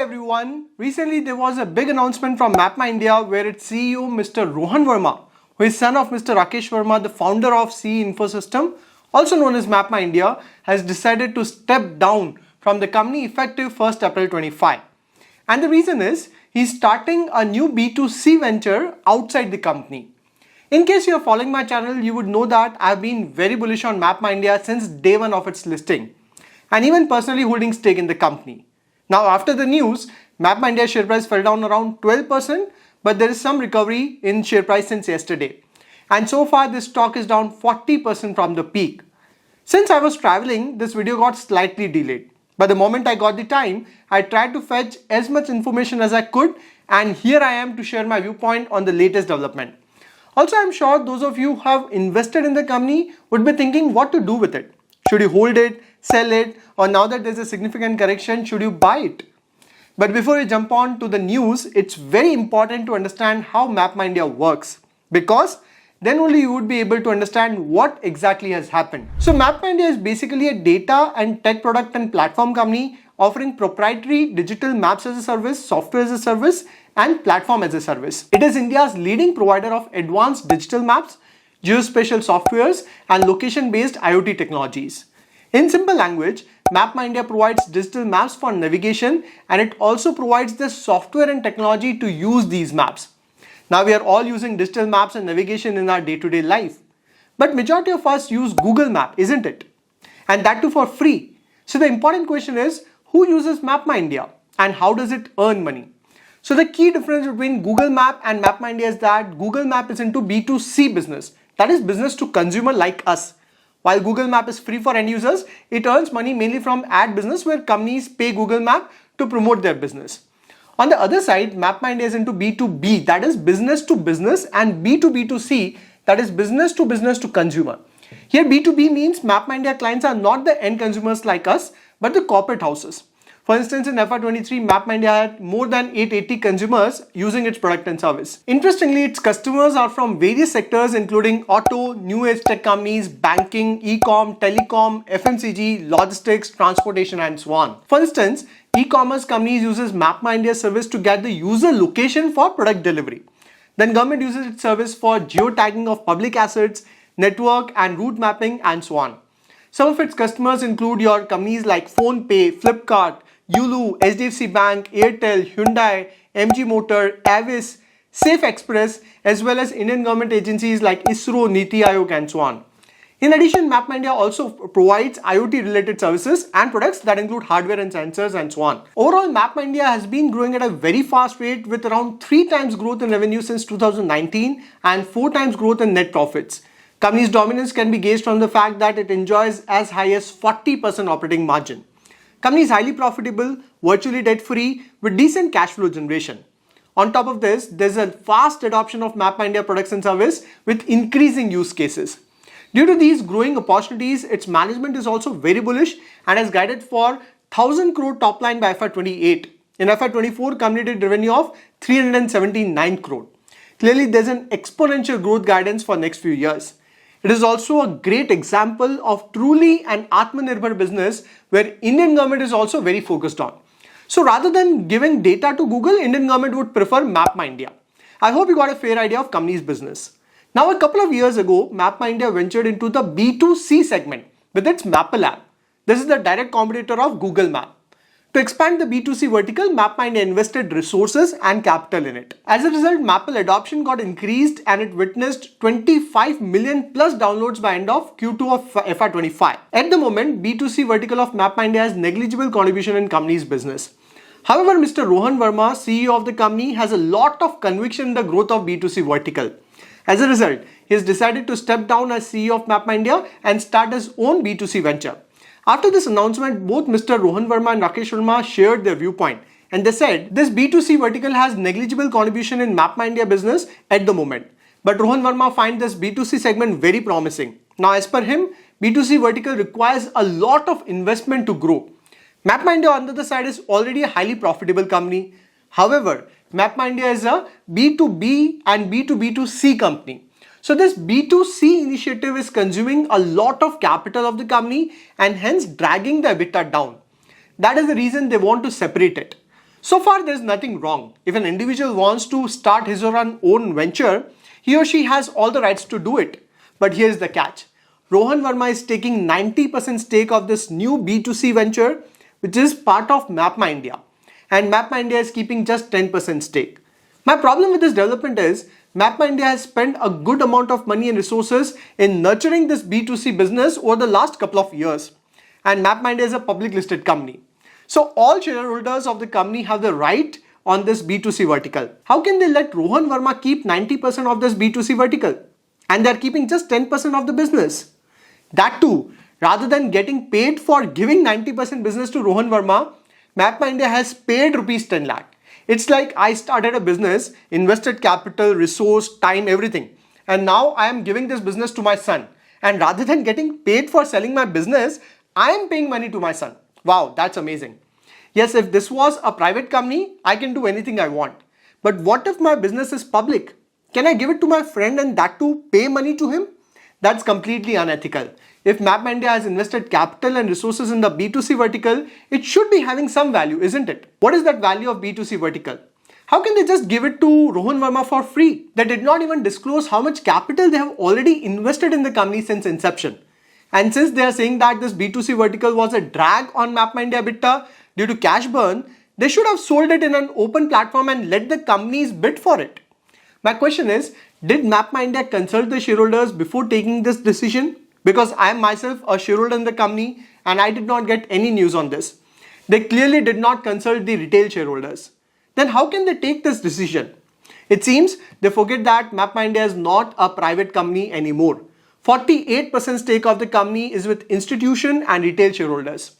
everyone. Recently there was a big announcement from Mapmyindia where its CEO Mr. Rohan Verma, who is son of Mr. Rakesh Verma, the founder of CE Infosystem, also known as Mapmyindia, has decided to step down from the company effective 1st April 25. And the reason is he's starting a new B2C venture outside the company. In case you are following my channel, you would know that I've been very bullish on Mapmyindia since day one of its listing, and even personally holding stake in the company. Now after the news, Mapmyindia share price fell down around 12%, but there is some recovery in share price since yesterday. And so far this stock is down 40% from the peak. Since I was traveling, this video got slightly delayed. But the moment I got the time, I tried to fetch as much information as I could, and here I am to share my viewpoint on the latest development. Also, I'm sure those of you who have invested in the company would be thinking what to do with it. Should you hold it, sell it, or now that there's a significant correction, should you buy it? But before we jump on to the news, it's very important to understand how Mapmyindia works, because then only you would be able to understand what exactly has happened. So Mapmyindia is basically a data and tech product and platform company offering proprietary digital maps as a service, software as a service, and platform as a service. It is India's leading provider of advanced digital maps, geospatial softwares, and location-based IoT technologies. In simple language, Mapmyindia provides digital maps for navigation, and it also provides the software and technology to use these maps. Now we are all using digital maps and navigation in our day-to-day life. But majority of us use Google Map, isn't it? And that too for free. So the important question is, who uses Mapmyindia and how does it earn money? So the key difference between Google Map and Mapmyindia is that Google Map is into B2C business, that is business to consumer like us. While Google Map is free for end users, it earns money mainly from ad business where companies pay Google Map to promote their business. On the other side, Mapmyindia is into B2B, that is business to business, and B2B2C, that is business to consumer. Here B2B means Mapmyindia clients are not the end consumers like us, but the corporate houses. For instance, in FY23, Mapmyindia had more than 880 consumers using its product and service. Interestingly, its customers are from various sectors including auto, new age tech companies, banking, e-com, telecom, FMCG, logistics, transportation, and so on. For instance, e-commerce companies uses Mapmyindia service to get the user location for product delivery. Then government uses its service for geotagging of public assets, network and route mapping, and so on. Some of its customers include your companies like PhonePe, Flipkart, Yulu, HDFC Bank, Airtel, Hyundai, MG Motor, Avis, Safe Express, as well as Indian government agencies like ISRO, Niti Aayog, and so on. In addition, Mapmyindia also provides IoT related services and products that include hardware and sensors and so on. Overall, Mapmyindia has been growing at a very fast rate with around 3 times growth in revenue since 2019 and 4 times growth in net profits. Company's dominance can be gauged from the fact that it enjoys as high as 40% operating margin. Company is highly profitable, virtually debt-free, with decent cash flow generation. On top of this, there's a fast adoption of Mapmyindia products and service with increasing use cases. Due to these growing opportunities, its management is also very bullish and has guided for 1000 crore top line by FY28. In FY24, company did revenue of 379 crore. Clearly, there's an exponential growth guidance for next few years. It is also a great example of truly an Atmanirbhar business where Indian government is also very focused on. So rather than giving data to Google, Indian government would prefer Mapmyindia. I hope you got a fair idea of company's business. Now a couple of years ago, Mapmyindia ventured into the B2C segment with its Mappl app. This is the direct competitor of Google Map. To expand the B2C vertical, Mapmyindia invested resources and capital in it. As a result, Mappl adoption got increased and it witnessed 25 million plus downloads by end of Q2 of FY25. At the moment, B2C vertical of Mapmyindia has negligible contribution in company's business. However, Mr. Rohan Verma, CEO of the company, has a lot of conviction in the growth of B2C vertical. As a result, he has decided to step down as CEO of Mapmyindia and start his own B2C venture. After this announcement, both Mr. Rohan Verma and Rakesh Verma shared their viewpoint, and they said this B2C vertical has negligible contribution in Mapmyindia business at the moment. But Rohan Verma finds this B2C segment very promising. Now as per him, B2C vertical requires a lot of investment to grow. Mapmyindia on the other side is already a highly profitable company. However, Mapmyindia is a B2B and B2B2C company. So this B2C initiative is consuming a lot of capital of the company and hence dragging the EBITDA down. That is the reason they want to separate it. So far, there's nothing wrong. If an individual wants to start his or her own venture, he or she has all the rights to do it. But here's the catch. Rohan Verma is taking 90% stake of this new B2C venture, which is part of Mapmyindia. And Mapmyindia is keeping just 10% stake. My problem with this development is Mapmyindia has spent a good amount of money and resources in nurturing this B2C business over the last couple of years. And Mapmyindia is a public listed company. So all shareholders of the company have the right on this B2C vertical. How can they let Rohan Verma keep 90% of this B2C vertical? And they're keeping just 10% of the business. That too, rather than getting paid for giving 90% business to Rohan Verma, Mapmyindia has paid rupees 10 lakh. It's like I started a business, invested capital, resource, time, everything. And now I am giving this business to my son. And rather than getting paid for selling my business, I am paying money to my son. Wow, that's amazing. Yes, if this was a private company, I can do anything I want. But what if my business is public? Can I give it to my friend and that too pay money to him? That's completely unethical. If Mapmyindia has invested capital and resources in the B2C vertical, it should be having some value, isn't it? What is that value of B2C vertical? How can they just give it to Rohan Verma for free? They did not even disclose how much capital they have already invested in the company since inception. And since they are saying that this B2C vertical was a drag on Mapmyindia EBITDA due to cash burn, they should have sold it in an open platform and let the companies bid for it. My question is, did Mapmyindia consult the shareholders before taking this decision? Because I am myself a shareholder in the company and I did not get any news on this. They clearly did not consult the retail shareholders. Then how can they take this decision? It seems they forget that Mapmyindia is not a private company anymore. 48% stake of the company is with institution and retail shareholders.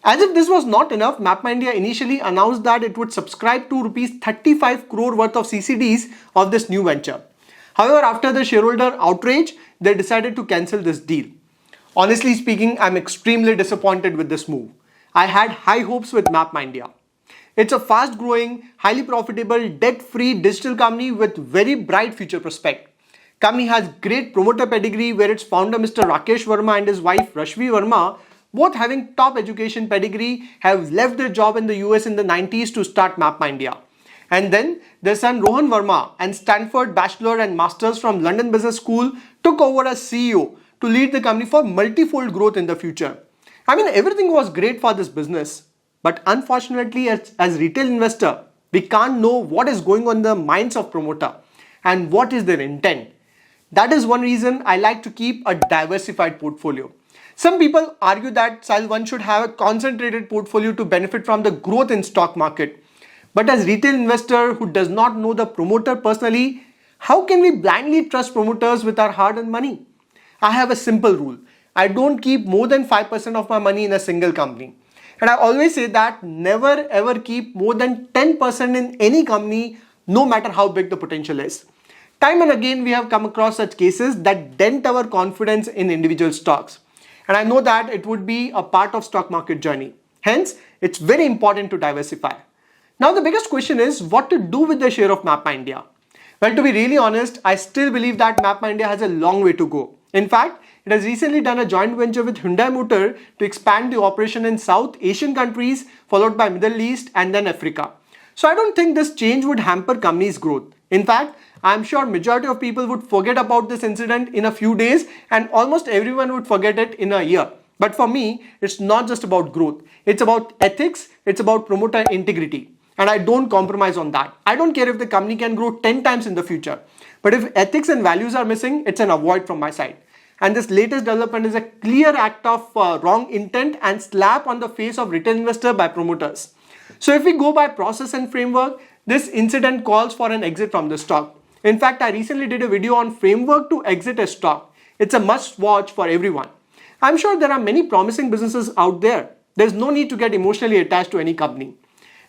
As if this was not enough, Mapmyindia initially announced that it would subscribe to rupees 35 crore worth of CCDs of this new venture. However, after the shareholder outrage, they decided to cancel this deal. Honestly speaking, I'm extremely disappointed with this move. I had high hopes with Mapmyindia. It's a fast-growing, highly profitable, debt-free digital company with very bright future prospect. Company has great promoter pedigree where its founder Mr. Rakesh Verma and his wife Rashmi Verma, both having top education pedigree, have left their job in the US in the 90s to start Mapmyindia. And then their son Rohan Verma and Stanford Bachelor and Masters from London Business School took over as CEO to lead the company for multifold growth in the future. I mean, everything was great for this business. But unfortunately, as retail investor, we can't know what is going on in the minds of promoter and what is their intent. That is one reason I like to keep a diversified portfolio. Some people argue that Sahil, one should have a concentrated portfolio to benefit from the growth in stock market. But as retail investor who does not know the promoter personally, how can we blindly trust promoters with our hard-earned money? I have a simple rule. I don't keep more than 5% of my money in a single company. And I always say that never ever keep more than 10% in any company, no matter how big the potential is. Time and again, we have come across such cases that dent our confidence in individual stocks. And I know that it would be a part of stock market journey. Hence, it's very important to diversify. Now, the biggest question is what to do with the share of Mapmyindia. Well, to be really honest, I still believe that Mapmyindia has a long way to go. In fact, it has recently done a joint venture with Hyundai Motor to expand the operation in South Asian countries, followed by Middle East and then Africa. So I don't think this change would hamper company's growth. In fact, I'm sure majority of people would forget about this incident in a few days and almost everyone would forget it in a year. But for me, it's not just about growth. It's about ethics. It's about promoter integrity. And I don't compromise on that. I don't care if the company can grow 10 times in the future. But if ethics and values are missing, it's an avoid from my side. And this latest development is a clear act of wrong intent and slap on the face of retail investor by promoters. So if we go by process and framework, this incident calls for an exit from the stock. In fact, I recently did a video on framework to exit a stock. It's a must watch for everyone. I'm sure there are many promising businesses out there. There's no need to get emotionally attached to any company.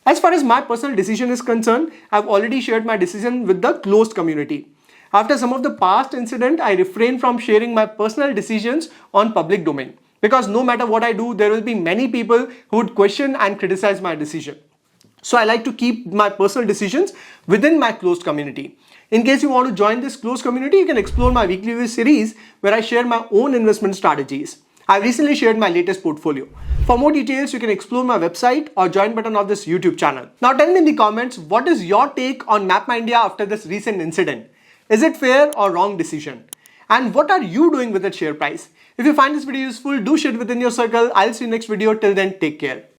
As far as my personal decision is concerned, I've already shared my decision with the closed community. After some of the past incident, I refrain from sharing my personal decisions on public domain. Because no matter what I do, there will be many people who would question and criticize my decision. So I like to keep my personal decisions within my closed community. In case you want to join this closed community, you can explore my weekly review series where I share my own investment strategies. I recently shared my latest portfolio. For more details, you can explore my website or join button of this YouTube channel. Now tell me in the comments, what is your take on Mapmyindia after this recent incident? Is it fair or wrong decision? And what are you doing with its share price? If you find this video useful, do share it within your circle. I'll see you next video. Till then, take care.